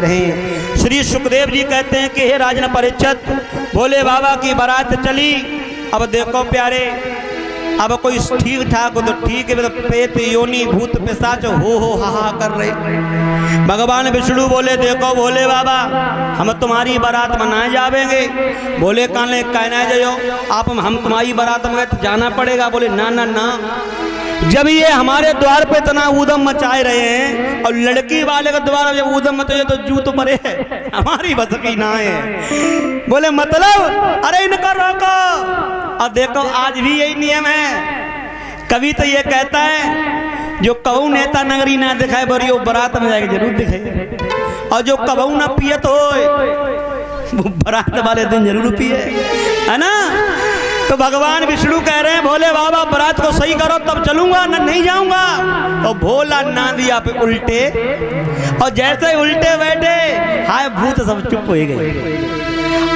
रहे। श्री सुखदेव जी कहते हैं कि हे राजन परीक्षित, भोले बाबा की बारात चली। अब देखो प्यारे, अब कोई ठीक ठाक हो तो ठीक है, तो प्रेत योनि भूत पिशाच हो हा कर रहे। भगवान विष्णु बोले देखो भोले बाबा, हम तुम्हारी बारात मनाए जावेंगे। बोले काने कहना जाओ आप, हम तुम्हारी बारात में तो जाना पड़ेगा। बोले ना ना ना, जब ये हमारे द्वार पे इतना ऊधम मचाए रहे हैं और लड़की वाले के द्वार जब ऊधम मचे तो जू तो परे है, हमारी बस की ना है। बोले मतलब, अरे इनका रोको। और देखो आज भी यही नियम है। कभी तो ये कहता है जो कहू नेता नगरी ना दिखाए बरी वो बारात में जाके जरूर दिखाए, और जो कबू ना पियत हो वो बारात वाले दिन जरूर पिए, है ना। तो भगवान विष्णु कह रहे हैं भोले बाबा बारात को सही करो तब चलूंगा, न नहीं जाऊंगा। तो भोला ना दिया पे उल्टे, और जैसे उल्टे बैठे हाय भूत सब चुप हो गए।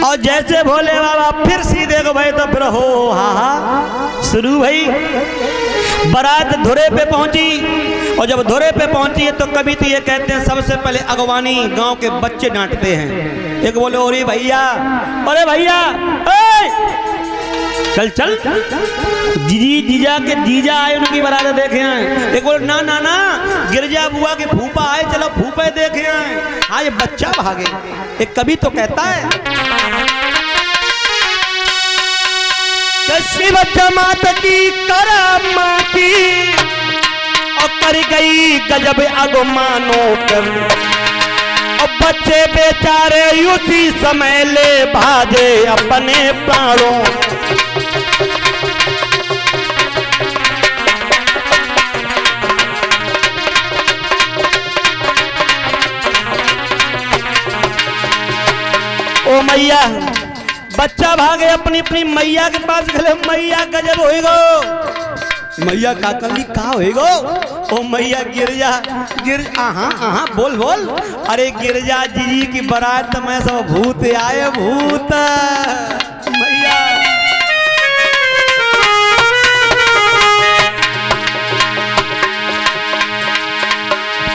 और जैसे भोले बाबा फिर सीधे को भाई तो फिर हो हा शुरू भाई। बारात धुरे पे पहुंची, और जब धुरे पे पहुंची है तो कभी तो ये कहते हैं सबसे पहले अगवानी गांव के बच्चे डांटते हैं। एक बोले अरे भैया, अरे भैया चल चल, जीजा के जीजा आए उनकी बारात देखे हैं। एक बोले ना ना ना, गिरजा बुआ के फूफा आए, चलो फूफे देखे हैं। हाँ ये बच्चा भागे। एक कवि तो कहता है शिव जमात की करामाती और कर गई गजब अगमानो कर, और बच्चे बेचारे उसी समय ले भागे अपने प्राणों। ओ मैया, बच्चा भागे अपनी अपनी मैया के पास गले, मैया गजब होएगो। मैया का कली का होएगो? ओ मैया गिरजा आहा बोल बोल। अरे गिरजा जी की बारात में सब भूत आए, भूत मैया।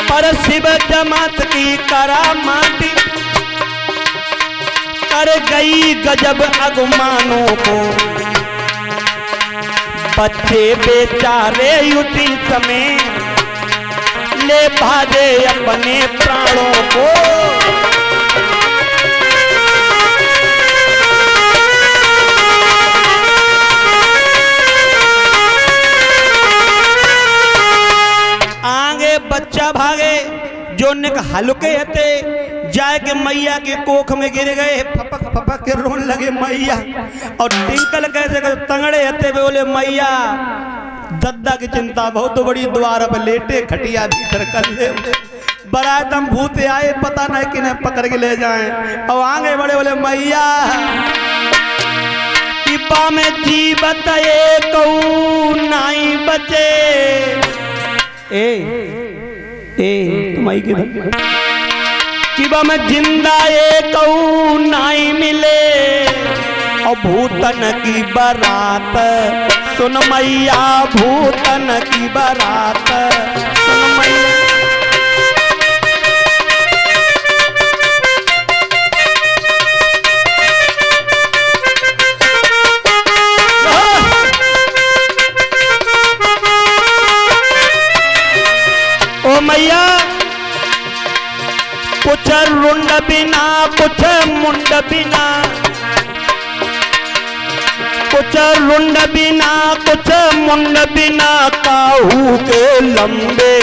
पर शिव जमात की करामाती कर गई गजब अगमानों को, बच्चे बेचारे उसी समय ले भागे अपने प्राणों को। आगे बच्चा भागे, जो ने हल्के हते जाए के मैया के कोख में गिर गए, फपक फपक के रोने लगे मैया। और टिंकल कैसे तंगड़े हते बोले मैया दद्दा की चिंता बहुत बड़ी, द्वार पर लेटे खटिया भीतर कर ले। बारात हम भूत आए, पता नहीं किन्हें पकड़ के ले जाएं। और आगे बड़े बोले मैया पिपा में जीवत कहू नहीं बचे। ए तुम आई किधर? शिवा में जिंदा ये कहू नहीं मिले, और भूतन की बारात सुन मैया, भूतन की बारात सुन मैया। ओ मैया कुछ रुंड बिना कुछ मुंड बिना, कुछ रुंड बिना कुछ मुंड बिना, काहू के लंबे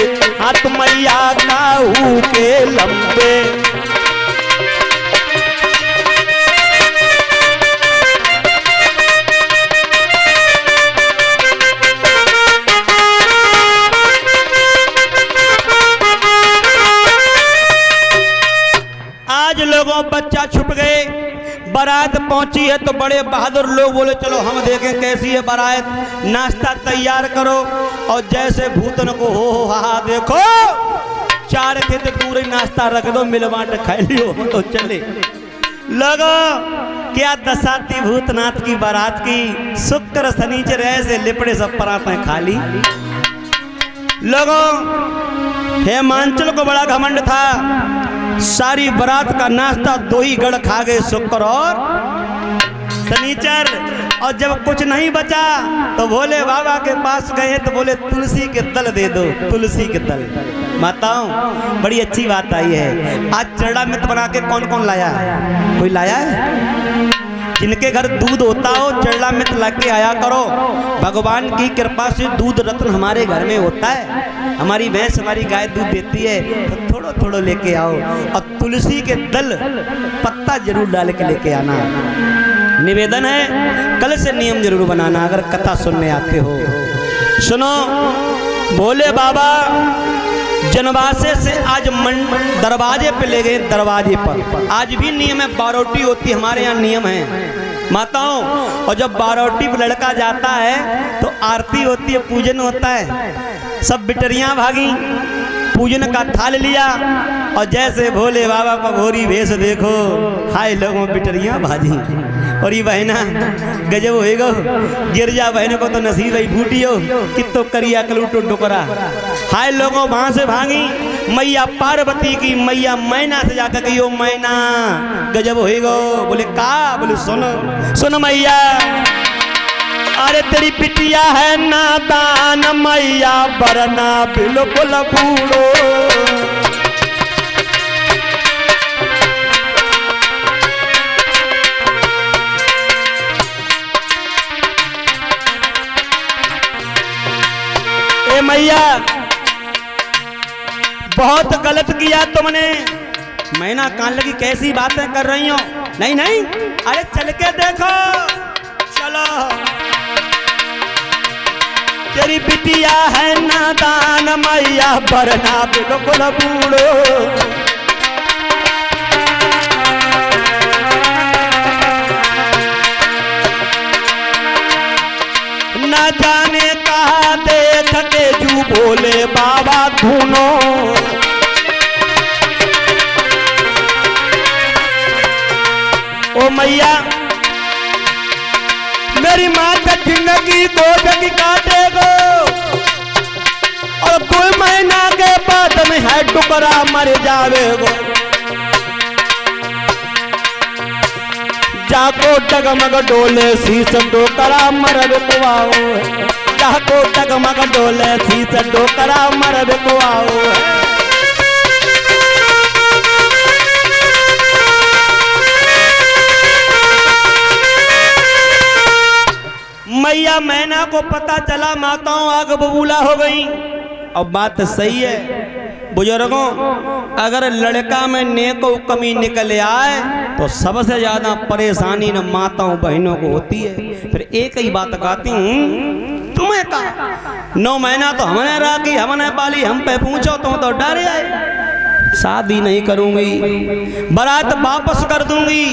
हाथ मैया, काहू के लंबे। आज लोगों बच्चा छुप गए, बारात पहुंची है तो बड़े बहादुर लोग बोले चलो हम देखें कैसी है बारात, नाश्ता तैयार करो। और जैसे भूतन को हो हा देखो, चार थे तो पूरे नाश्ता रख दो, मिलवाट खा लियो तो चले। लोगो क्या दशा थी भूतनाथ की बारात की, शुक्र शनिचर ऐसे लिपड़े सब पराठे खाली। लोगों हेमांचल को बड़ा घमंड था, सारी बारात का नाश्ता 2 ही गढ़ खा गए, शुक्र और शनिचर। और जब कुछ नहीं बचा तो भोले बाबा के पास गए तो बोले तुलसी के दल दे दो, तुलसी के दल। माताओं बड़ी अच्छी बात आई है। आज चरणामृत बना के कौन कौन लाया है? कोई लाया है? जिनके घर दूध होता हो चरणामृत ला के आया करो। भगवान की कृपा से दूध रत्न हमारे घर में होता है। हमारी भैंस हमारी गाय दूध देती है तो थोड़ा थोड़ा लेके आओ। और तुलसी के दल पत्ता जरूर डाल के लेके आना। निवेदन है कल से नियम जरूर बनाना अगर कथा सुनने आते हो। सुनो, भोले बाबा जनवासे से आज दरवाजे पे ले गए, दरवाजे पर। आज भी नियम है, बारोटी होती हमारे यहाँ नियम है माताओं। और जब बारोटी पर लड़का जाता है तो आरती होती है, पूजन होता है। सब बिटरियां भागी, पूजन का थाल लिया और जैसे भोले बाबा का घोरी भेष देखो, हाय लोगों बिटरियां भाजी। और ये बहना गजब होएगा, गिरजा बहन को तो नसीब ही फूटियो कितो करिया कलूटो डुकरा। हाय लोगों वहां से भागी मैया पार्वती की, मैया मैना से जाकर कही ओ मैना गजब होएगा। बोले का? बोले सुनो सुनो मैया, अरे तेरी पिटिया है नादान मैया, बरना बिल्कुल बूढ़ो। ए मैया बहुत गलत किया तुमने। मैना कान लगी कैसी बातें कर रही हो? नहीं नहीं, अरे चल के देखो, चलो। तेरी बिटिया है नादान मैया, बरना बिल्कुल बूढ़ो। न जाने कहा देख के जू भोले बाबा धुनो। ओ मैया मेरी माँ का जिंदगी 2 जगह काटेगो और कोई महीना के बाद में है टुकड़ा मर जावेगो। जाको डगमग डोले शीश डोकरा मर बिकवाओ, जाको डगमग डोले शीश डोकरा मर बिकवाओ। मैया मैना को पता चला माताओं आग बबूला हो गई। और बात सही है बुजुर्गों, अगर लड़का में नेको कमी निकल आए तो सबसे ज्यादा परेशानी न माताओं बहनों को होती है। फिर एक ही बात कहती हूँ, तुम्हें कहा 9 महीना तो हमने राखी, हमने पाली, हम पे पूछो तो डर आए। शादी नहीं करूंगी, बारात वापस कर दूंगी,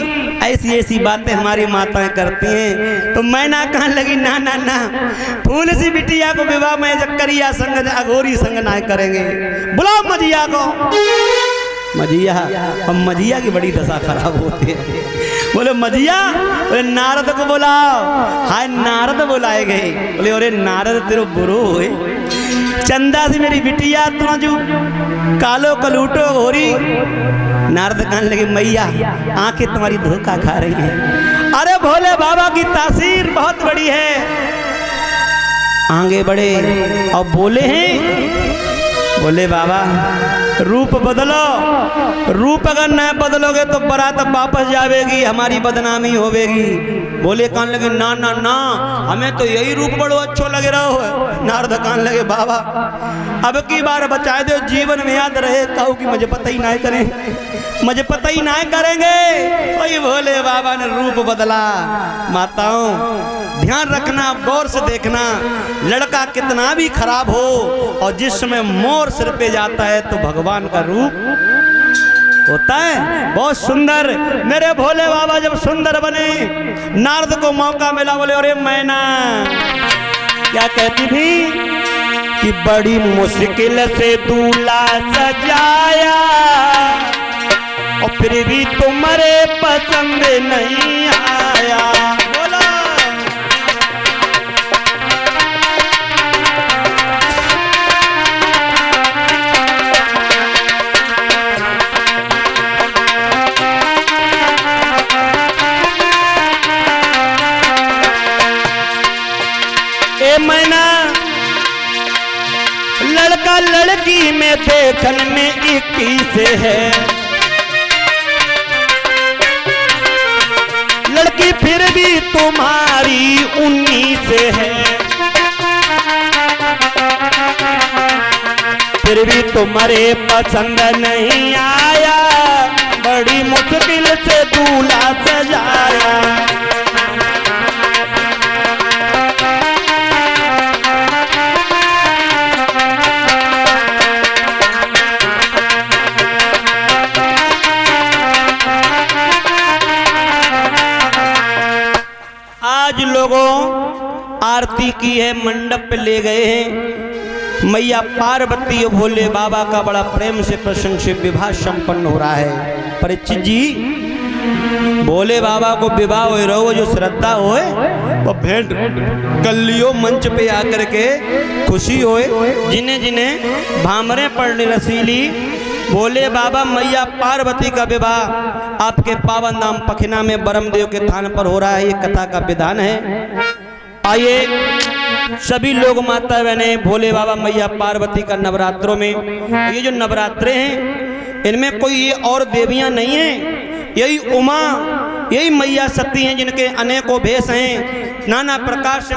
ऐसी ऐसी बातें हमारी माताएं करती हैं। तो मैना कहने लगी ना ना ना, फूल सी बिटिया को विवाह में जक्करिया संग अघोरी संग ना करेंगे। बुलाओ मजिया को। मजिया, अब मजिया की बड़ी दशा खराब होती है। बोले मजिया, बोले नारद को बुलाओ। हाय नारद बुलाए गए। बोले अरे नारद तेरो बुरो हुए, चंदा से मेरी बिटिया तुझू कालो कलूटो हो रही। नारद कहने लगे मैया आंखें तुम्हारी धोखा खा रही हैं। अरे भोले बाबा की तासीर बहुत बड़ी है। आगे बढ़े और बोले हैं, बोले बाबा रूप बदलो, रूप अगर न बदलोगे तो बारात वापस जावेगी, हमारी बदनामी होवेगी। बोले कहने लगे ना ना ना, हमें तो यही रूप बड़ो अच्छो लगे रहो। नारद कहने लगे बाबा अब की बार बचा दो, जीवन में याद रहे कहूँ कि मुझे पता ही ना करें, मुझे पता ही ना करेंगे। वही भोले बाबा ने रूप बदला। माताओं ध्यान रखना, गौर से देखना, लड़का कितना भी खराब हो और जिस समय मोर सिर पे जाता है तो भगवान का रूप होता है बहुत सुंदर। मेरे भोले बाबा जब सुंदर बने, नारद को मौका मिला, बोले अरे मैना क्या कहती थी कि बड़ी मुश्किल से दूल्हा सजाया और फिर भी तुम्हारे पसंद नहीं आया। बोला मैना लड़का लड़की में देखन में 21 है, लड़की फिर भी तुम्हारी 19 है, फिर भी तुम्हारे पसंद नहीं आया, बड़ी मुश्किल से दूल्हा सजाया। आज लोगों आरती की है, मंडप पे ले गए हैं, मैया पार्वती और भोले बाबा का बड़ा प्रेम से प्रसंग से विवाह संपन्न हो रहा है। परीक्षित जी, भोले बाबा को विवाह हो रहो, जो श्रद्धा होए वो भेंट कर लियो मंच पे आकर के, खुशी होए। जिन्हें जिन्हें भामरे पड़ने रसीली, भोले बाबा मैया पार्वती का विवाह आपके पावन नाम पखना में ब्रह्मदेव के थान पर हो रहा है, ये कथा का विधान है। आइए सभी लोग माता बहने, भोले बाबा मैया पार्वती का नवरात्रों में, ये जो नवरात्रे हैं इनमें कोई ये और देवियां नहीं हैं, यही उमा, यही मैया सती हैं जिनके अनेकों भेष हैं, नाना प्रकार से